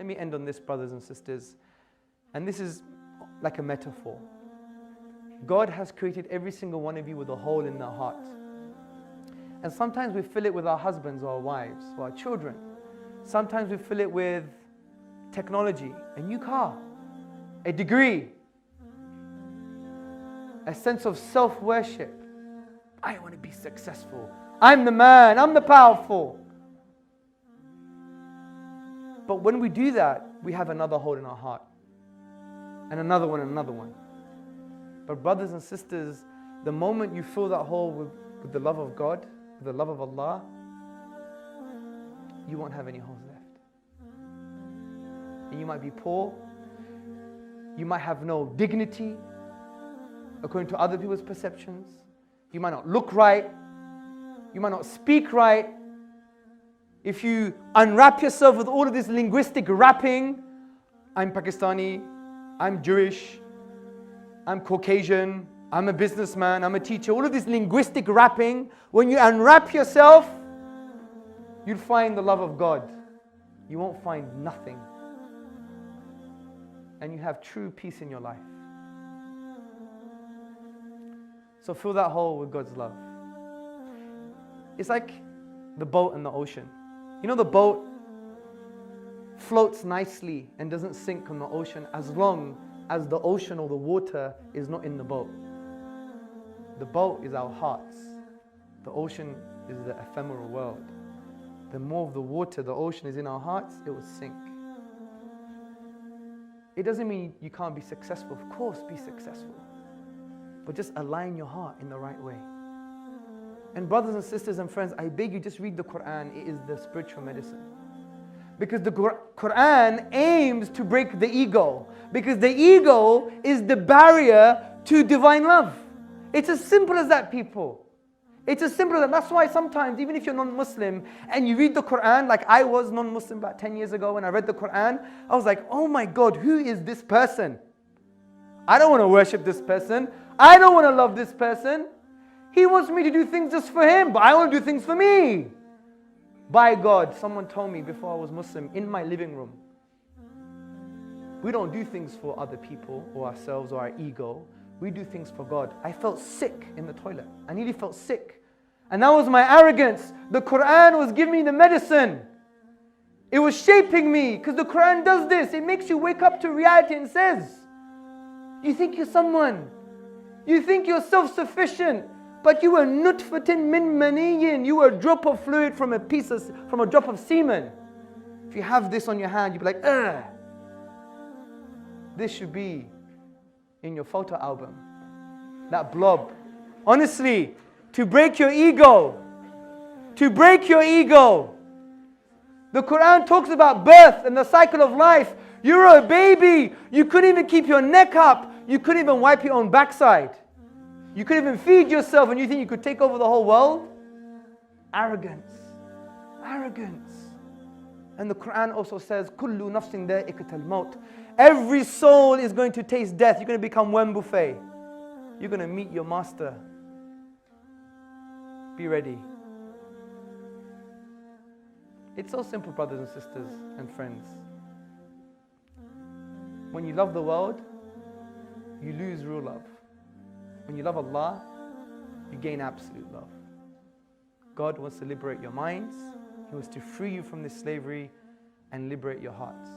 Let me end on this, brothers and sisters. And this is like a metaphor. God has created every single one of you with a hole in their heart. And sometimes we fill it with our husbands or our wives or our children. Sometimes we fill it with technology, a new car, a degree, a sense of self-worship. I want to be successful. I'm the man, I'm the powerful. But when we do that, we have another hole in our heart. And another one, and another one. But brothers and sisters, the moment you fill that hole with the love of God, with the love of Allah, you won't have any holes left. And you might be poor. You might have no dignity according to other people's perceptions. You might not look right. You might not speak right. If you unwrap yourself with all of this linguistic wrapping, I'm Pakistani, I'm Jewish, I'm Caucasian, I'm a businessman, I'm a teacher, all of this linguistic wrapping, when you unwrap yourself, you'll find the love of God. You won't find nothing. And you have true peace in your life. So fill that hole with God's love. It's like the boat in the ocean. You know, the boat floats nicely and doesn't sink on the ocean as long as the ocean or the water is not in the boat. The boat is our hearts. The ocean is the ephemeral world. The more of the water, the ocean is in our hearts, it will sink. It doesn't mean you can't be successful. Of course, be successful. But just align your heart in the right way. And brothers and sisters and friends, I beg you, just read the Quran. It is the spiritual medicine. Because the Quran aims to break the ego. Because the ego is the barrier to divine love. It's as simple as that, people. It's as simple as that. That's why sometimes, even if you're non-Muslim and you read the Quran, like I was non-Muslim about 10 years ago when I read the Quran, I was like, oh my God, who is this person? I don't want to worship this person. I don't want to love this person. He wants me to do things just for him, but I want to do things for me. By God, someone told me before I was Muslim, in my living room, we don't do things for other people or ourselves or our ego. We do things for God. I felt sick in the toilet. I nearly felt sick. And that was my arrogance. The Quran was giving me the medicine. It was shaping me, because the Quran does this. It makes you wake up to reality and says, you think you're someone. You think you're self-sufficient. But you were nutfatin min maniyin. You were a drop of fluid from a drop of semen. If you have this on your hand, you'd be like, ugh. This should be in your photo album. That blob. Honestly, to break your ego. To break your ego. The Quran talks about birth and the cycle of life. You're a baby. You couldn't even keep your neck up. You couldn't even wipe your own backside. You couldn't even feed yourself, and you think you could take over the whole world? Arrogance. Arrogance. And the Quran also says, كُلُّ نَفْسٍ ذَائِقَةَ الْمَوْتِ. Every soul is going to taste death. You're going to become one buffet. You're going to meet your master. Be ready. It's so simple, brothers and sisters and friends. When you love the world, you lose real love. When you love Allah, you gain absolute love. God wants to liberate your minds. He wants to free you from this slavery and liberate your hearts.